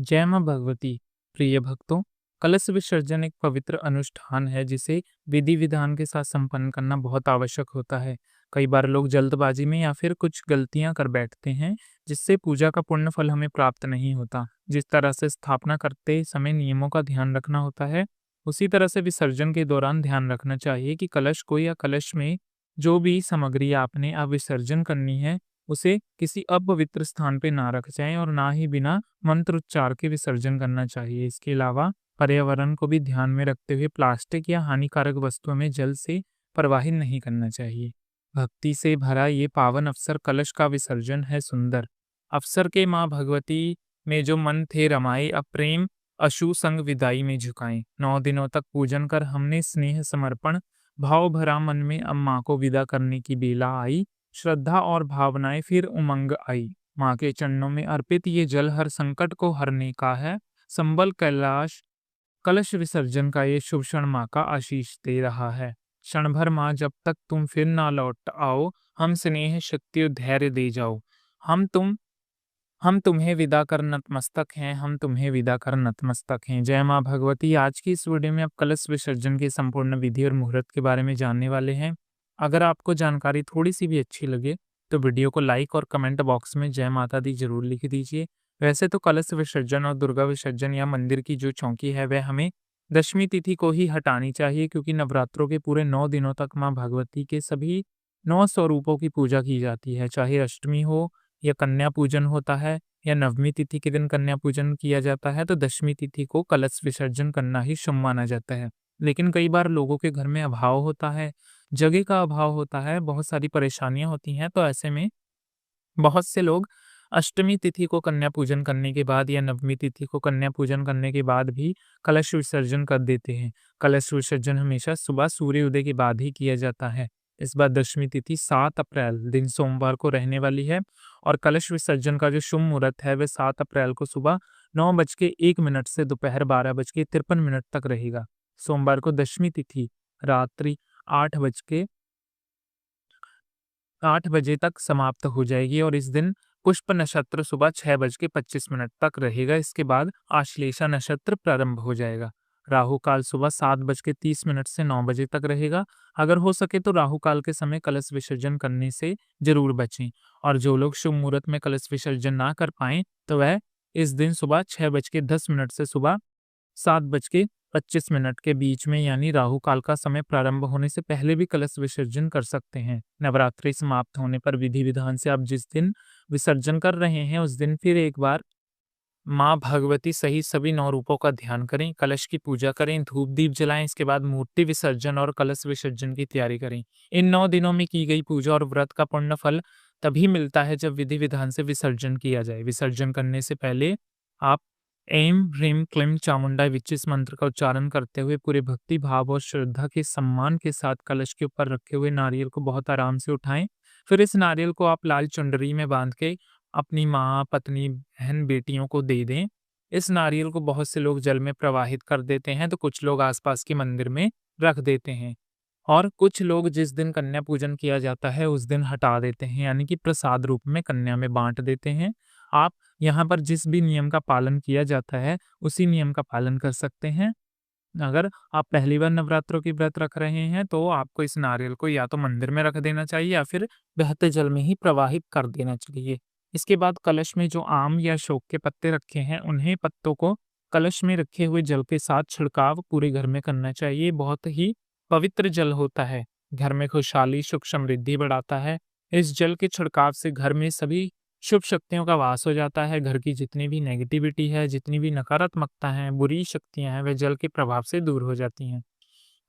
जय मां भगवती। प्रिय भक्तों, कलश विसर्जन एक पवित्र अनुष्ठान है जिसे विधि विधान के साथ संपन्न करना बहुत आवश्यक होता है। कई बार लोग जल्दबाजी में या फिर कुछ गलतियां कर बैठते हैं, जिससे पूजा का पुण्य फल हमें प्राप्त नहीं होता। जिस तरह से स्थापना करते समय नियमों का ध्यान रखना होता है, उसी तरह से विसर्जन के दौरान ध्यान रखना चाहिए कि कलश को या कलश में जो भी सामग्री आपने अब विसर्जन करनी है, उसे किसी अपवित्र स्थान पे ना रख जाएं और ना ही बिना मंत्रोच्चार के विसर्जन करना चाहिए। इसके अलावा पर्यावरण को भी ध्यान में रखते हुए प्लास्टिक या हानिकारक वस्तुओं में जल से प्रवाहित नहीं करना चाहिए। भक्ति से भरा ये पावन अवसर कलश का विसर्जन है सुंदर अवसर के माँ भगवती में जो मन थे रमाए, अब प्रेम अशु संग विदाई में झुकाएं। 9 दिनों तक पूजन कर हमने स्नेह समर्पण भाव भरा मन में अब माँ को विदा करने की बेला आई। श्रद्धा और भावनाएं फिर उमंग आई। माँ के चरणों में अर्पित ये जल हर संकट को हरने का है। संबल कैलाश कलश विसर्जन का ये शुभ क्षण माँ का आशीष दे रहा है। क्षण भर माँ, जब तक तुम फिर ना लौट आओ, हम स्नेह शक्ति और धैर्य दे जाओ। हम तुम हम तुम्हें विदा कर नतमस्तक हैं, हम तुम्हें विदा कर नतमस्तक हैं। जय माँ भगवती। आज की इस वीडियो में आप कलश विसर्जन की संपूर्ण विधि और मुहूर्त के बारे में जानने वाले हैं। अगर आपको जानकारी थोड़ी सी भी अच्छी लगे तो वीडियो को लाइक और कमेंट बॉक्स में जय माता दी जरूर लिख दीजिए। वैसे तो कलश विसर्जन और दुर्गा विसर्जन या मंदिर की जो चौकी है वह हमें दशमी तिथि को ही हटानी चाहिए, क्योंकि नवरात्रों के पूरे 9 दिनों तक माँ भगवती के सभी 9 स्वरूपों की पूजा की जाती है। चाहे अष्टमी हो या कन्या पूजन होता है या नवमी तिथि के दिन कन्या पूजन किया जाता है, तो दशमी तिथि को कलश विसर्जन करना ही शुभ माना जाता है। लेकिन कई बार लोगों के घर में अभाव होता है, जगह का अभाव होता है, बहुत सारी परेशानियां होती हैं, तो ऐसे में बहुत से लोग अष्टमी तिथि को कन्या पूजन करने के बाद या नवमी तिथि को कन्या पूजन करने के बाद भी कलश विसर्जन कर देते हैं। कलश विसर्जन हमेशा सुबह सूर्योदय के बाद ही किया जाता है। इस बार दशमी तिथि 7 अप्रैल दिन सोमवार को रहने वाली है और कलश विसर्जन का जो शुभ मुहूर्त है वह 7 अप्रैल को सुबह 9:01 से दोपहर 12:53 तक रहेगा। सोमवार को दशमी तिथि रात्रि 8 बजे तक समाप्त हो जाएगी और इस दिन पुष्प नक्षत्र सुबह 6:25 तक रहेगा। इसके बाद आश्लेषा नक्षत्र प्रारंभ हो जाएगा। राहु काल सुबह 7:30 से 9 बजे तक रहेगा। अगर हो सके तो राहु काल के समय कलश विसर्जन करने से जरूर बचें। और जो लोग शुभ मुहूर्त में कलश विसर्जन ना कर पाएं तो वह इस दिन सुबह 6:10 से सुबह 7:25 के बीच में, यानी राहु काल का समय प्रारंभ होने से पहले भी कलश विसर्जन कर सकते हैं। नवरात्रि समाप्त होने पर विधि विधान से आप जिस दिन विसर्जन कर रहे हैं उस दिन फिर एक बार माँ भगवती सहित सभी 9 रूपों का ध्यान करें, कलश की पूजा करें, धूप दीप जलाएं। इसके बाद मूर्ति विसर्जन और कलश विसर्जन की तैयारी करें। इन 9 दिनों में की गई पूजा और व्रत का पुण्य फल तभी मिलता है जब विधि विधान से विसर्जन किया जाए। विसर्जन करने से पहले आप ऐं ह्रीं क्लीं चामुंडा विचिस मंत्र का उच्चारण करते हुए पूरे भक्ति भाव और श्रद्धा के सम्मान के साथ कलश के ऊपर रखे हुए नारियल को बहुत आराम से उठाएं। फिर इस नारियल को आप लाल चुनरी में बांध के अपनी माँ, पत्नी, बहन, बेटियों को दे दें। इस नारियल को बहुत से लोग जल में प्रवाहित कर देते हैं, तो कुछ लोग आसपास के मंदिर में रख देते हैं और कुछ लोग जिस दिन कन्या पूजन किया जाता है उस दिन हटा देते हैं, यानी कि प्रसाद रूप में कन्या में बांट देते हैं। आप यहाँ पर जिस भी नियम का पालन किया जाता है उसी नियम का पालन कर सकते हैं। अगर आप पहली बार नवरात्रों की व्रत रख रहे हैं तो आपको इस नारियल को या तो मंदिर में रख देना चाहिए या फिर बहते जल में ही प्रवाहित कर देना चाहिए। इसके बाद कलश में जो आम या अशोक के पत्ते रखे हैं उन्हें पत्तों को कलश में रखे हुए जल के साथ छिड़काव पूरे घर में करना चाहिए। बहुत ही पवित्र जल होता है, घर में खुशहाली सुख समृद्धि बढ़ाता है। इस जल के छिड़काव से घर में सभी शुभ शक्तियों का वास हो जाता है। घर की जितनी भी नेगेटिविटी है, जितनी भी नकारात्मकता है, बुरी शक्तियां हैं, वे जल के प्रभाव से दूर हो जाती हैं।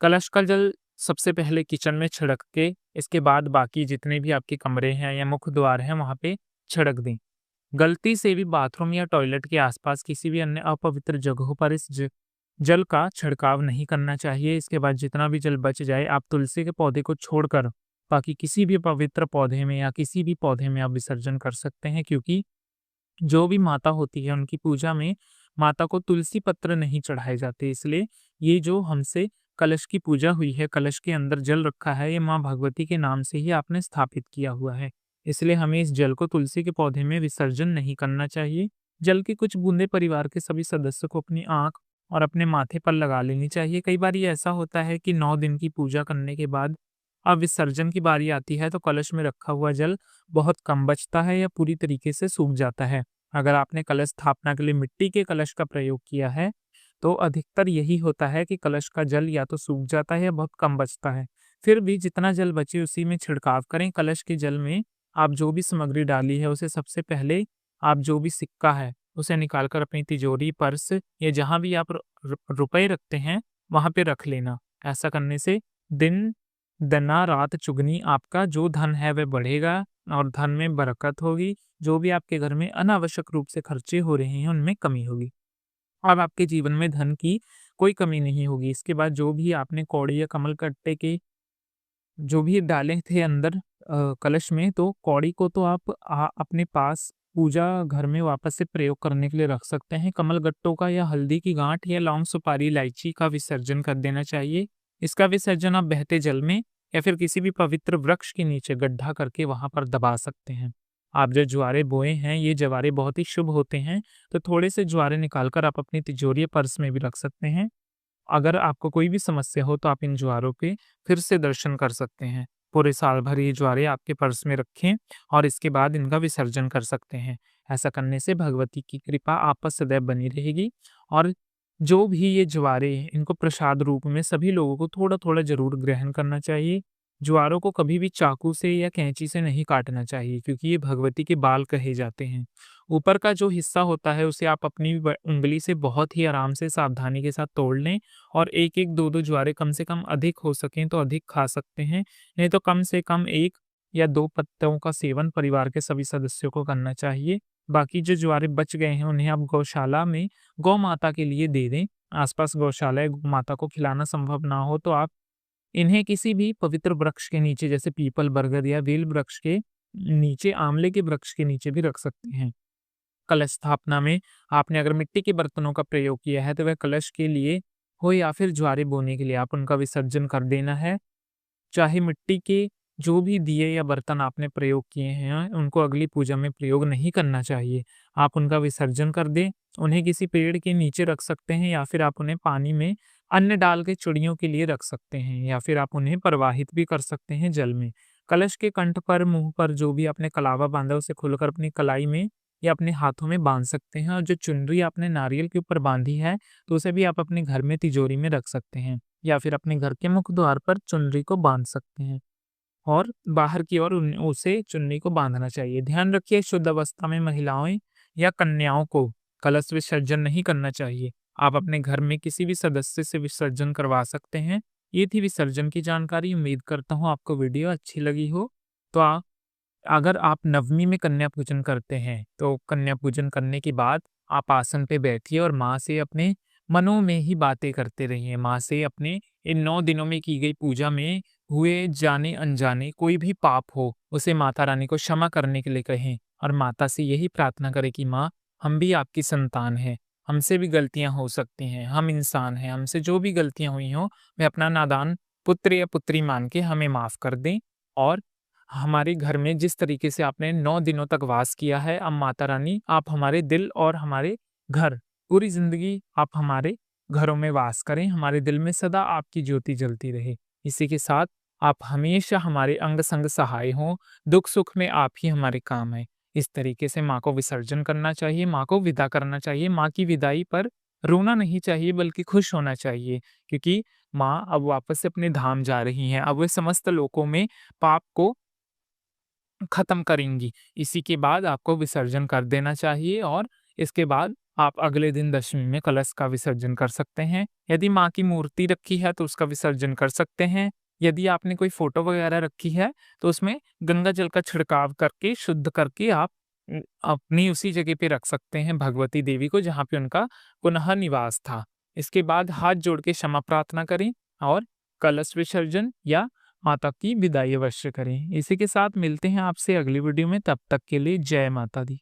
कलश का जल सबसे पहले किचन में छिड़क के इसके बाद बाकी जितने भी आपके कमरे हैं या मुख्य द्वार हैं वहां पे छिड़क दें। गलती से भी बाथरूम या टॉयलेट के आसपास किसी भी अन्य अपवित्र जगहों पर इस जल का छिड़काव नहीं करना चाहिए। इसके बाद जितना भी जल बच जाए आप तुलसी के पौधे को छोड़कर बाकी किसी भी पवित्र पौधे में या किसी भी पौधे में आप विसर्जन कर सकते हैं, क्योंकि जो भी माता होती है उनकी पूजा में माता को तुलसी पत्र नहीं चढ़ाए जाते। इसलिए ये जो हमसे कलश की पूजा हुई है, कलश के अंदर जल रखा है, ये माँ भगवती के नाम से ही आपने स्थापित किया हुआ है। इसलिए हमें इस जल को तुलसी के पौधे में विसर्जन नहीं करना चाहिए। जल की कुछ बूंदें परिवार के सभी सदस्यों को अपनी आँख और अपने माथे पर लगा लेनी चाहिए। कई बार ये ऐसा होता है कि 9 दिन की पूजा करने के बाद अब विसर्जन की बारी आती है तो कलश में रखा हुआ जल बहुत कम बचता है या पूरी तरीके से सूख जाता है। अगर आपने कलश स्थापना के लिए मिट्टी के कलश का प्रयोग किया है, तो अधिकतर यही होता है कि कलश का जल या तो सूख जाता है या बहुत कम बचता है। फिर भी जितना जल बचे उसी में छिड़काव करें। कलश के जल में आप जो भी सामग्री डाली है उसे सबसे पहले आप जो भी सिक्का है उसे निकाल कर अपनी तिजोरी, पर्स या जहाँ भी आप रुपए रखते हैं वहाँ पे रख लेना। ऐसा करने से दिन दना रात चुगनी आपका जो धन है वह बढ़ेगा और धन में बरकत होगी। जो भी आपके घर में अनावश्यक रूप से खर्चे हो रहे हैं उनमें कमी होगी। अब आपके जीवन में धन की कोई कमी नहीं होगी। इसके बाद जो भी आपने कौड़ी या कमल कट्टे के जो भी डाले थे अंदर कलश में, तो कौड़ी को तो आप अपने पास पूजा घर में वापस से प्रयोग करने के लिए रख सकते हैं। कमल गट्टों का या हल्दी की गांठ या लौंग सुपारी इलायची का विसर्जन कर देना चाहिए। इसका विसर्जन आप बहते जल में या फिर किसी भी पवित्र वृक्ष के नीचे गड्ढा करके वहां पर दबा सकते हैं। आप जो ज्वारे बोए हैं ये ज्वारे बहुत ही शुभ होते हैं, तो थोड़े से ज्वारे निकालकर आप अपनी तिजोरी या पर्स में भी रख सकते हैं। अगर आपको कोई भी समस्या हो तो आप इन ज्वारों के फिर से दर्शन कर सकते हैं। पूरे साल भर ये ज्वारे आपके पर्स में रखें और इसके बाद इनका विसर्जन कर सकते हैं। ऐसा करने से भगवती की कृपा आप पर सदैव बनी रहेगी। और जो भी ये ज्वारे हैं इनको प्रसाद रूप में सभी लोगों को थोड़ा-थोड़ा ज़रूर ग्रहण करना चाहिए। ज्वारों को कभी भी चाकू से या कैंची से नहीं काटना चाहिए क्योंकि ये भगवती के बाल कहे जाते हैं। ऊपर का जो हिस्सा होता है उसे आप अपनी उँगली से बहुत ही आराम से सावधानी के साथ तोड़ लें और 1-1, 2-2 ज्वारे कम से कम अधिक हो सकें तो अधिक खा सकते हैं, नहीं तो कम से कम 1 या 2 पत्तों का सेवन परिवार के सभी सदस्यों को करना चाहिए। बाकी जो ज्वारे बच गए हैं उन्हें आप गौशाला में गौ माता के लिए दे दें। आस-पास गौशाला या गौ माता को खिलाना संभव ना हो तो आप इन्हें किसी भी पवित्र वृक्ष के नीचे जैसे पीपल, बरगद या बेल वृक्ष के नीचे, आंवले के वृक्ष के नीचे भी रख सकते हैं। कलश स्थापना में आपने अगर मिट्टी के बर्तनों का प्रयोग किया है तो वह कलश के लिए हो या फिर ज्वारे बोने के लिए आप उनका विसर्जन कर देना है। चाहे मिट्टी के जो भी दिए या बर्तन आपने प्रयोग किए हैं, उनको अगली पूजा में प्रयोग नहीं करना चाहिए। आप उनका विसर्जन कर दें, उन्हें किसी पेड़ के नीचे रख सकते हैं या फिर आप उन्हें पानी में अन्न डाल के चिड़ियों के लिए रख सकते हैं या फिर आप उन्हें प्रवाहित भी कर सकते हैं जल में। कलश के कंठ पर, मुँह पर जो भी आपने कलावा बाँधा उसे खोलकर अपनी कलाई में या अपने हाथों में बाँध सकते हैं और जो चुनरी आपने नारियल के ऊपर बाँधी है, तो उसे भी आप अपने घर में तिजोरी में रख सकते हैं या फिर अपने घर के मुख्य द्वार पर चुनरी को बाँध सकते हैं और बाहर की ओर उसे चुन्नी को बांधना चाहिए। ध्यान रखिए शुद्ध अवस्था में महिलाओं या कन्याओं को कलश विसर्जन नहीं करना चाहिए। आप अपने घर में किसी भी सदस्य से विसर्जन करवा सकते हैं। ये थी विसर्जन की जानकारी। उम्मीद करता हूँ आपको वीडियो अच्छी लगी हो। तो अगर आप नवमी में कन्या पूजन करते हैं तो कन्या पूजन करने के बाद आप आसन पे बैठिए और माँ से अपने मनों में ही बातें करते रहिए। माँ से अपने इन 9 दिनों में की गई पूजा में हुए जाने अनजाने कोई भी पाप हो उसे माता रानी को क्षमा करने के लिए कहें और माता से यही प्रार्थना करें कि माँ, हम भी आपकी संतान हैं, हमसे भी गलतियां हो सकती हैं, हम इंसान हैं, हमसे जो भी गलतियां हुई हों वे अपना नादान पुत्र या पुत्री मान के हमें माफ कर दें। और हमारे घर में जिस तरीके से आपने 9 दिनों तक वास किया है, अब माता रानी आप हमारे दिल और हमारे घर, पूरी ज़िंदगी आप हमारे घरों में वास करें, हमारे दिल में सदा आपकी ज्योति जलती रहे। इसी के साथ आप हमेशा हमारे अंग-संग सहाय हों, दुख-सुख में आप ही हमारे काम आएँ। इस तरीके से माँ को विसर्जन करना चाहिए, माँ को विदा करना चाहिए। माँ की विदाई पर रोना नहीं चाहिए बल्कि खुश होना चाहिए क्योंकि माँ अब वापस से अपने धाम जा रही हैं। अब वे समस्त लोकों में पाप को खत्म करेंगी। इसी के बाद आपको विसर्जन कर देना चाहिए और इसके बाद आप अगले दिन दशमी में कलश का विसर्जन कर सकते हैं। यदि माँ की मूर्ति रखी है तो उसका विसर्जन कर सकते हैं। यदि आपने कोई फ़ोटो वगैरह रखी है तो उसमें गंगा जल का छिड़काव करके शुद्ध करके आप अपनी उसी जगह पे रख सकते हैं भगवती देवी को जहाँ पे उनका पुनः निवास था। इसके बाद हाथ जोड़ के क्षमा प्रार्थना करें और कलश विसर्जन या माता की विदाई अवश्य करें। इसी के साथ मिलते हैं आपसे अगली वीडियो में, तब तक के लिए जय माता दी।